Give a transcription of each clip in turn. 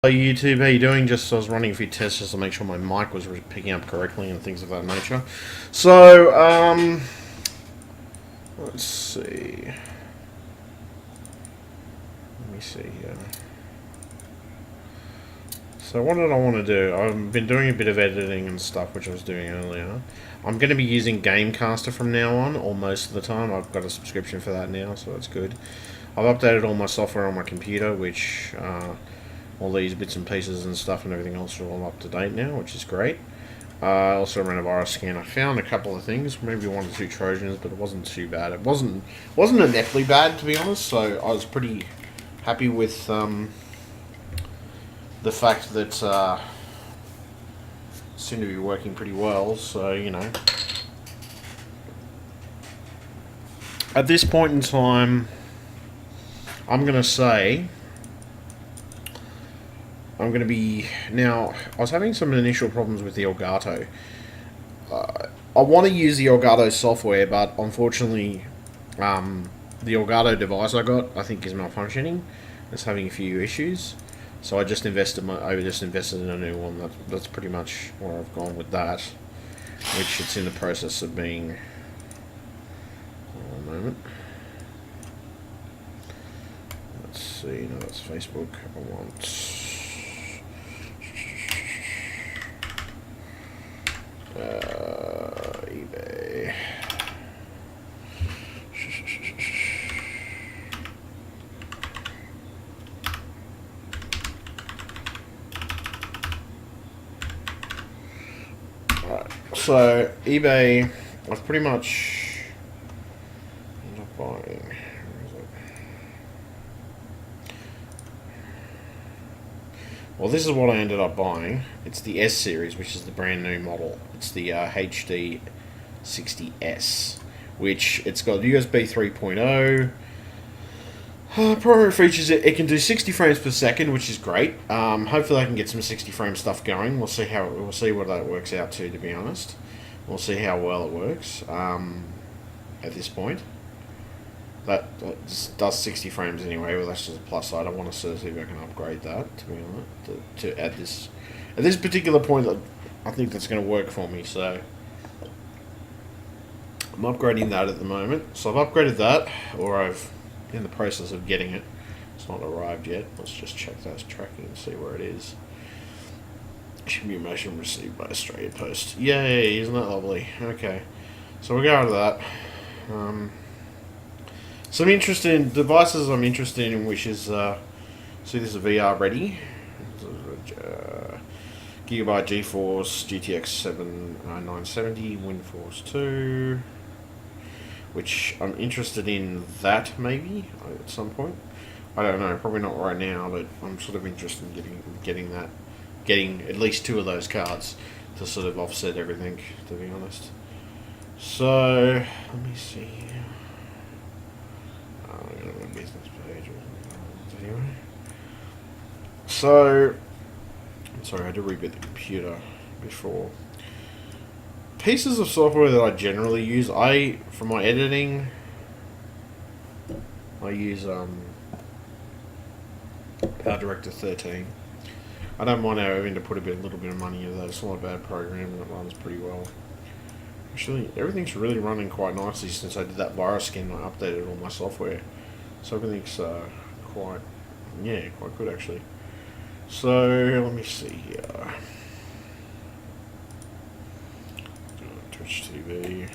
Hello YouTube, how you doing? Just I was running a few tests just to make sure my mic was picking up correctly and things of that nature. So, let's see. Let me see here. So what did I want to do? I've been doing a bit of editing and stuff, which I was doing earlier. I'm going to be using Gamecaster from now on, or most of the time. I've got a subscription for that now, so that's good. I've updated all my software on my computer, which all these bits and pieces and stuff and everything else are all up to date now, which is great. I also ran a virus scan. I found a couple of things, maybe one or two Trojans, but it wasn't too bad. It wasn't ineptly bad, to be honest. So I was pretty happy with the fact that it seemed to be working pretty well. So at this point in time, I'm gonna say. I'm going to be... Now, I was having some initial problems with the Elgato. I want to use the Elgato software, but unfortunately, the Elgato device I got, I think, is malfunctioning. It's having a few issues. So I just invested in a new one. That's pretty much where I've gone with that. Which it's in the process of being... Hold on a moment. Let's see, no, that's Facebook. I want... eBay. Alright, so eBay, I've pretty much ended up buying. Where is it? Well, this is what I ended up buying. It's the S series, which is the brand new model. It's the HD60S, which it's got USB 3.0. Primary features, it can do 60 frames per second, which is great. Hopefully I can get some 60 frame stuff going. We'll see what that works out to be honest. We'll see how well it works at this point. That does 60 frames anyway, well that's just a plus side. I want to see if I can upgrade that, to be honest, to add this. At this particular point, I think that's going to work for me, so I'm upgrading that at the moment. So I've upgraded that, or I've in the process of getting it. It's not arrived yet. Let's just check those tracking and see where it is. Information received by Australia Post. Yay, isn't that lovely? Okay, so we'll go out of that. Some interesting devices I'm interested in, which is, see this is VR ready. Gigabyte GeForce GTX 970, WindForce 2, which I'm interested in that maybe at some point. I don't know, probably not right now, but I'm sort of interested in getting at least two of those cards to sort of offset everything, to be honest. So let me see. Business page anyway. So I'm sorry, I had to reboot the computer before. Pieces of software that I generally use, for my editing, I use PowerDirector 13. I don't mind having to put a little bit of money into that. It's not a bad program and it runs pretty well. Actually, everything's really running quite nicely since I did that virus scan and I updated all my software. So everything's quite good actually. So let me see here. Twitch TV.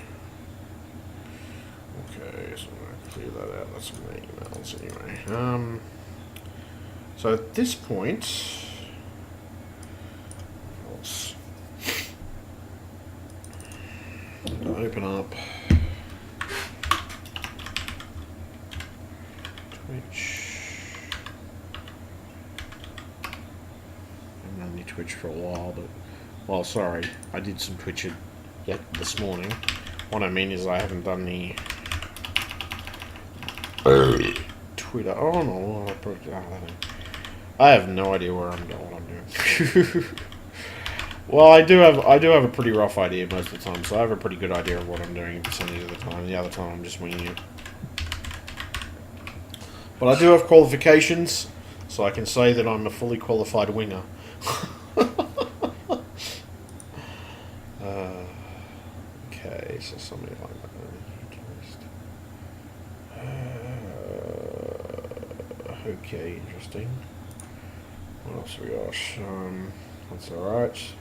Okay, so I'm gonna clear that out. That's my emails anyway. So at this point, let's open up Twitch. I've run the Twitch for a while, but well, sorry, I did some Twitch yet this morning. What I mean is I haven't done the Twitter. Oh no, I have no idea where I'm going. What I'm doing. Well, I do have a pretty rough idea most of the time, so I have a pretty good idea of what I'm doing percentage of the time. The other time I'm just winging it. But I do have qualifications, so I can say that I'm a fully qualified winger. Okay, so something like that. Okay, interesting. What else we got? That's alright.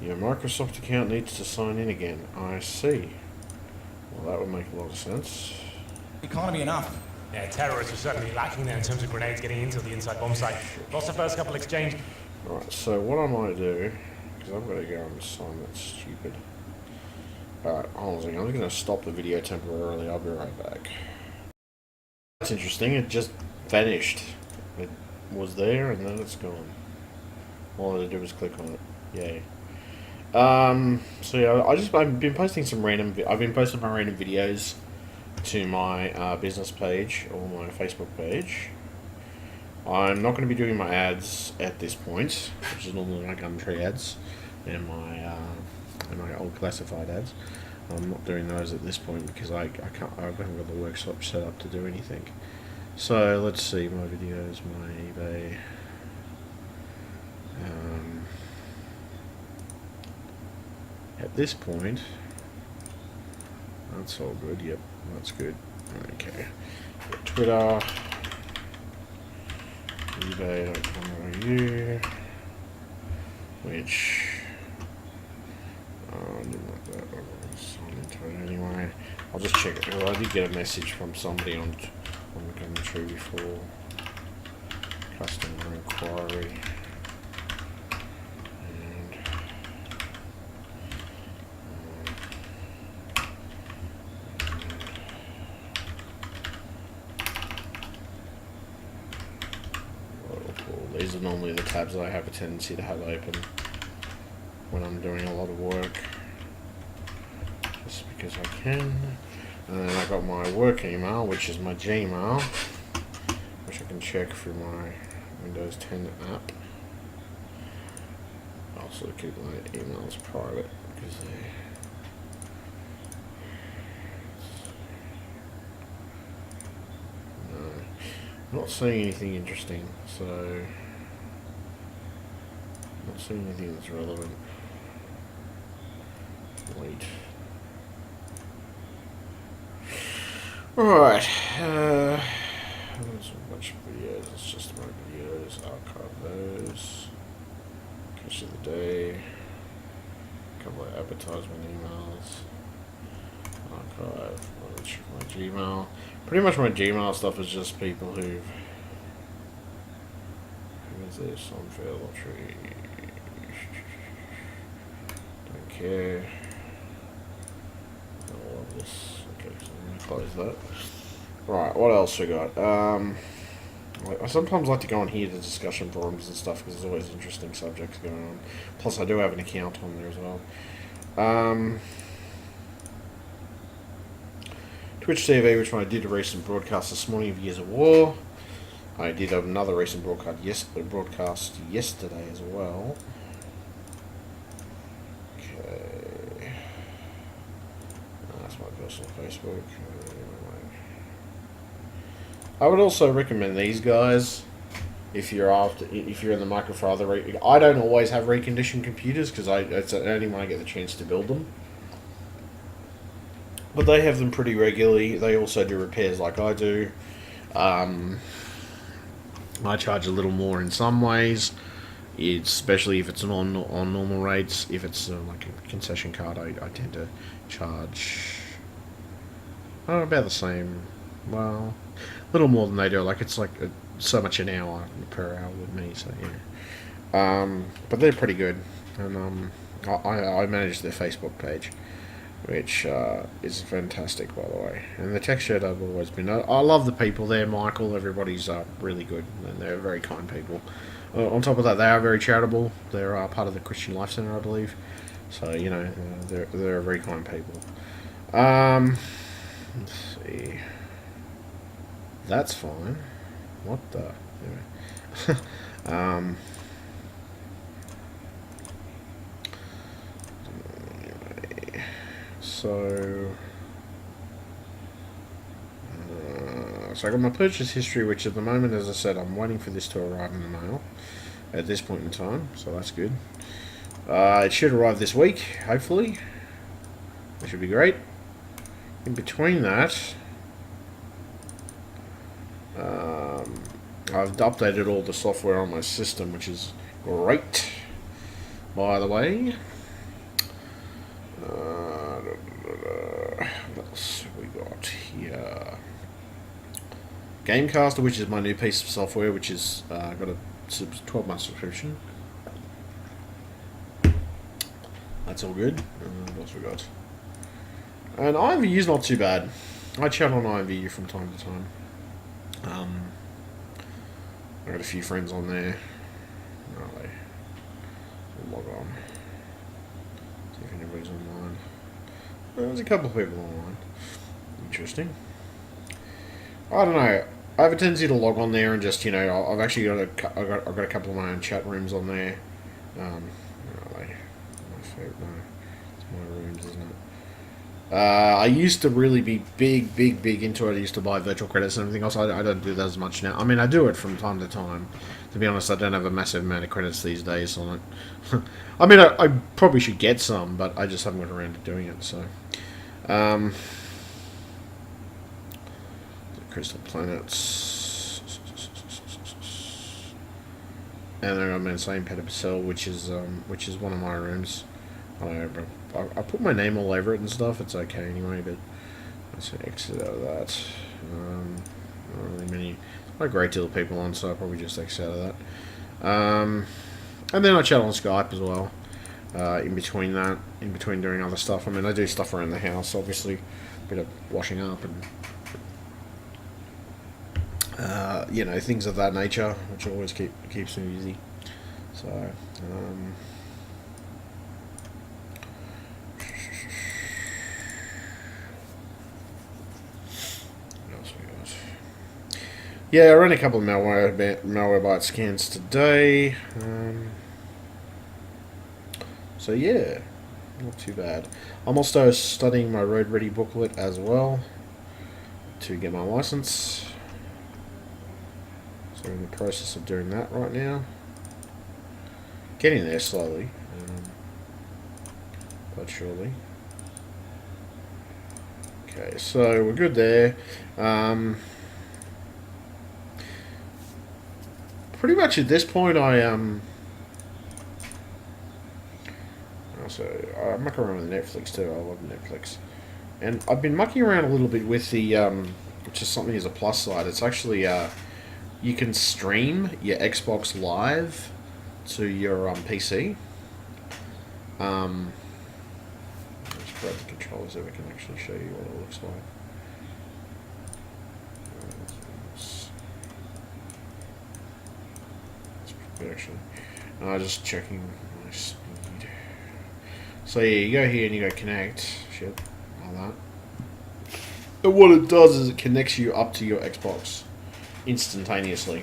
Your Microsoft account needs to sign in again. I see. Well, that would make a lot of sense. Economy enough. Yeah, terrorists are certainly lacking there in terms of grenades getting into the inside bomb site. Lost the first couple exchange. Right, so what I might do, because I've got to go and sign that stupid. Alright, hold on a second. I'm going to stop the video temporarily. I'll be right back. That's interesting. It just vanished. It was there and then it's gone. All I had to do was click on it. Yay. So yeah, I've been posting some random. I've been posting my random videos to my business page or my Facebook page. I'm not going to be doing my ads at this point, which is normally my Gumtree ads and my old classified ads. I'm not doing those at this point because I haven't got the workshop set up to do anything. So let's see my videos, my eBay. At this point, that's all good. Yep, that's good. Okay, Twitter, eBay.com.au, which I didn't like that. I'll sign into it anyway. I'll just check it. Well, I did get a message from somebody on Gumtree before. Customer inquiry. These are normally the tabs that I have a tendency to have open when I'm doing a lot of work, just because I can. And then I got my work email, which is my Gmail, which I can check through my Windows 10 app. I also keep my emails private because I'm not seeing anything interesting, so not seeing anything that's relevant. Wait. Alright. There's a bunch of videos. It's just my videos. Archive those. Cache of the day. A couple of advertisement emails. Archive. I'll check my Gmail. Pretty much my Gmail stuff is just people who is this? Unfair lottery. Don't care. I love this. Okay, so I'm gonna close that. Right, what else we got? I sometimes like to go on here to discussion forums and stuff because there's always interesting subjects going on. Plus, I do have an account on there as well. Twitch TV, which I did a recent broadcast this morning of Years of War. I did another recent broadcast yesterday as well. Okay. That's my personal Facebook. I would also recommend these guys if you're in the market for other. I don't always have reconditioned computers because it's only when I get the chance to build them. But they have them pretty regularly. They also do repairs like I do. I charge a little more in some ways, especially if it's on normal rates. If it's like a concession card, I tend to charge about the same. Well, a little more than they do. Like it's like so much an hour per hour with me. So yeah, but they're pretty good, and I manage their Facebook page, which is fantastic, by the way. And the tech shed I've always been. I love the people there, Michael. Everybody's really good, and they're very kind people. On top of that, they are very charitable. They're part of the Christian Life Centre, I believe. So you know, they're very kind people. Let's see. That's fine. What the? Anyway. So I got my purchase history, which at the moment, as I said, I'm waiting for this to arrive in the mail at this point in time, so that's good. It should arrive this week, hopefully. Which should be great. In between that, I've updated all the software on my system, which is great, by the way. What else have we got here? Gamecaster, which is my new piece of software, which is got a 12-month subscription. That's all good. What else we got? And IMVU's not too bad. I chat on IMVU from time to time. I got a few friends on there. Where are they? I'll log on. See if anybody's online. There's a couple of people online. Interesting. I don't know. I have a tendency to log on there and just, you know, I've actually got I've got a couple of my own chat rooms on there. Where are they? My favorite, no, it's my rooms, isn't it? I used to really be big into it. I used to buy virtual credits and everything else. I don't do that as much now. I mean, I do it from time to time. To be honest, I don't have a massive amount of credits these days on it. I mean, I probably should get some, but I just haven't got around to doing it, so. Crystal Planets, and then I'm in St. Peter, which is one of my rooms. I put my name all over it and stuff. It's okay anyway, but let's exit out of that. Not really many, not a great deal of people on, so I'll probably just exit out of that. And then I chat on Skype as well. In between doing other stuff. I mean, I do stuff around the house, obviously, a bit of washing up and. You know, things of that nature, which always keeps me busy. So, what else we got? Yeah, I ran a couple of Malwarebytes scans today. So yeah, not too bad. I'm also studying my Road Ready booklet as well to get my license. So we're in the process of doing that right now. Getting there slowly, but surely. Okay, so we're good there. Pretty much at this point, I muck around with Netflix too. I love Netflix, and I've been mucking around a little bit with the which is something as a plus side. It's actually you can stream your Xbox Live to your PC. Let's grab the controller so we can actually show you what it looks like. It's pretty good actually. Just checking my speed. So yeah, you go here and you go connect. Shit, all that. And what it does is it connects you up to your Xbox instantaneously.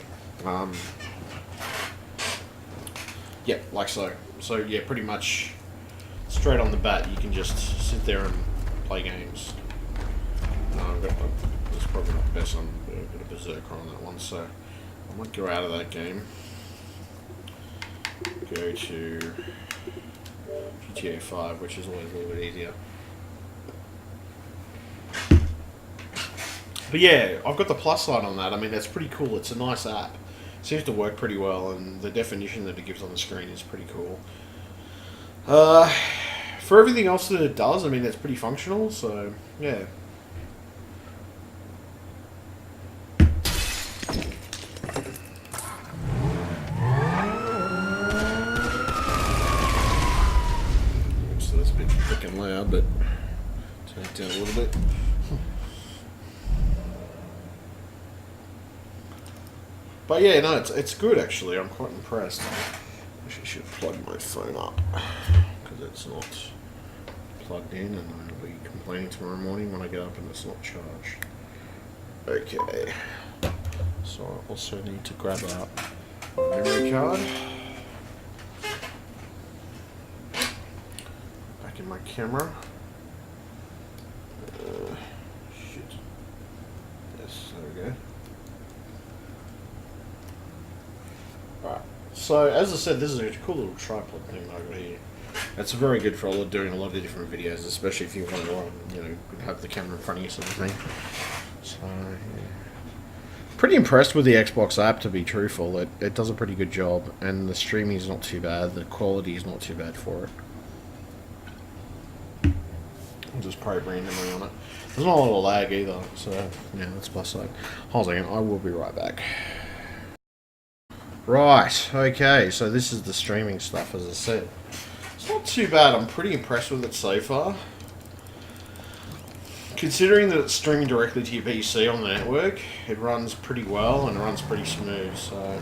Yeah, like so. So yeah, pretty much straight on the bat, you can just sit there and play games. It's probably not the best. I'm a bit of berserker on that one, so I might go out of that game. Go to GTA 5, which is always a little bit easier. But yeah, I've got the plus side on that. I mean, that's pretty cool. It's a nice app. It seems to work pretty well, and the definition that it gives on the screen is pretty cool. For everything else that it does, I mean, it's pretty functional, so yeah. So that's a bit freaking loud, but turn it down a little bit. But yeah, no, it's good actually. I'm quite impressed. I should plug my phone up because it's not plugged in, and I'll be complaining tomorrow morning when I get up and it's not charged. Okay, so I also need to grab out my memory card. Back in my camera. So, as I said, this is a cool little tripod thing that I got here. It's very good for doing a lot of different videos, especially if you want to, have the camera in front of you sort of thing. So, yeah. Pretty impressed with the Xbox app, to be truthful. It does a pretty good job, and the streaming is not too bad. The quality is not too bad for it. I'll just probe randomly on it. There's not a lot of lag either, so yeah, that's plus side. Hold on a second, I will be right back. Right, okay, so this is the streaming stuff, as I said. It's not too bad, I'm pretty impressed with it so far. Considering that it's streaming directly to your PC on the network, it runs pretty well and it runs pretty smooth, so...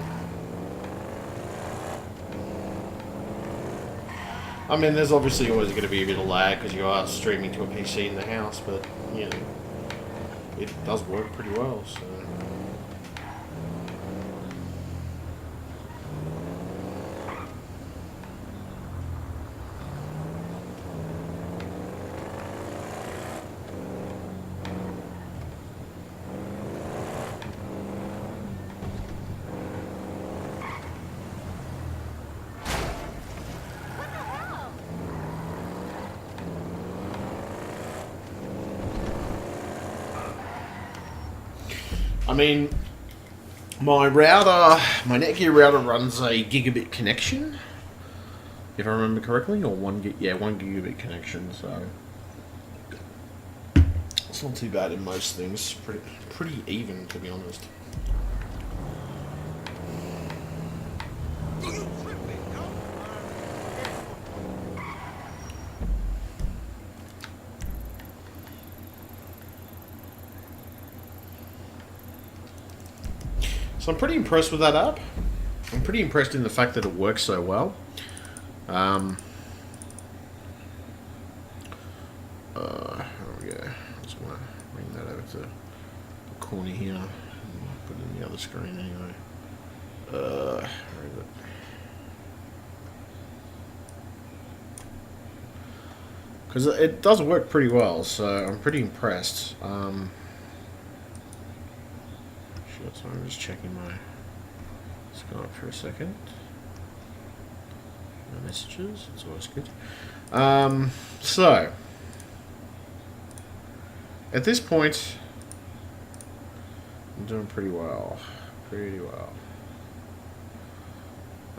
I mean, there's obviously always going to be a bit of lag because you are streaming to a PC in the house, but, it does work pretty well, so... I mean, my Netgear router runs a gigabit connection, if I remember correctly, or 1 gigabit connection, so it's not too bad in most things. Pretty even, to be honest. So I'm pretty impressed with that app. I'm pretty impressed in the fact that it works so well. Oh yeah, I just want to bring that over to the corner here. Put it in the other screen anyway. Where is it? Because it does work pretty well, so I'm pretty impressed. So I'm just checking my Skype for a second. My messages, it's always good. So at this point, I'm doing pretty well.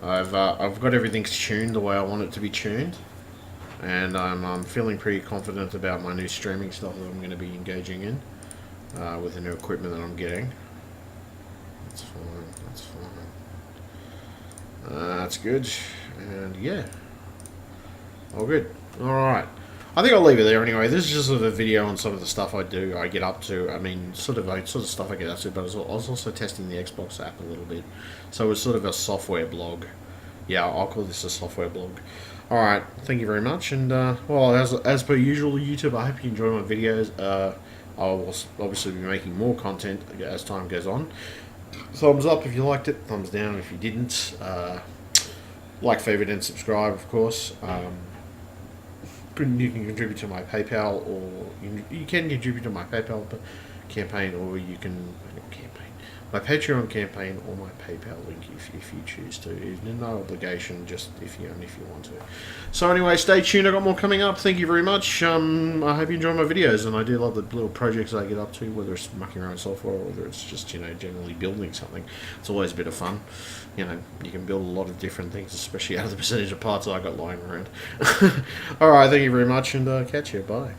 I've got everything tuned the way I want it to be tuned, and I'm feeling pretty confident about my new streaming stuff that I'm going to be engaging in with the new equipment that I'm getting. That's fine. That's good. And yeah. All good. Alright. I think I'll leave it there anyway. This is just sort of a video on some of the stuff I get up to. I mean, sort of stuff I get up to, but I was also testing the Xbox app a little bit. So it's sort of a software blog. Yeah, I'll call this a software blog. Alright, thank you very much. And, well, as per usual, YouTube, I hope you enjoy my videos. I'll obviously be making more content as time goes on. Thumbs up if you liked it, thumbs down if you didn't. Like, favorite, and subscribe, of course. You can contribute to my PayPal, or you can contribute to my PayPal campaign, or you can my Patreon campaign, or my PayPal link if you choose to. No obligation, just if you want to. So anyway, stay tuned. I got more coming up. Thank you very much. I hope you enjoy my videos, and I do love the little projects I get up to, whether it's mucking around software or whether it's just generally building something. It's always a bit of fun. You can build a lot of different things, especially out of the percentage of parts I got lying around. All right, thank you very much, and catch you. Bye.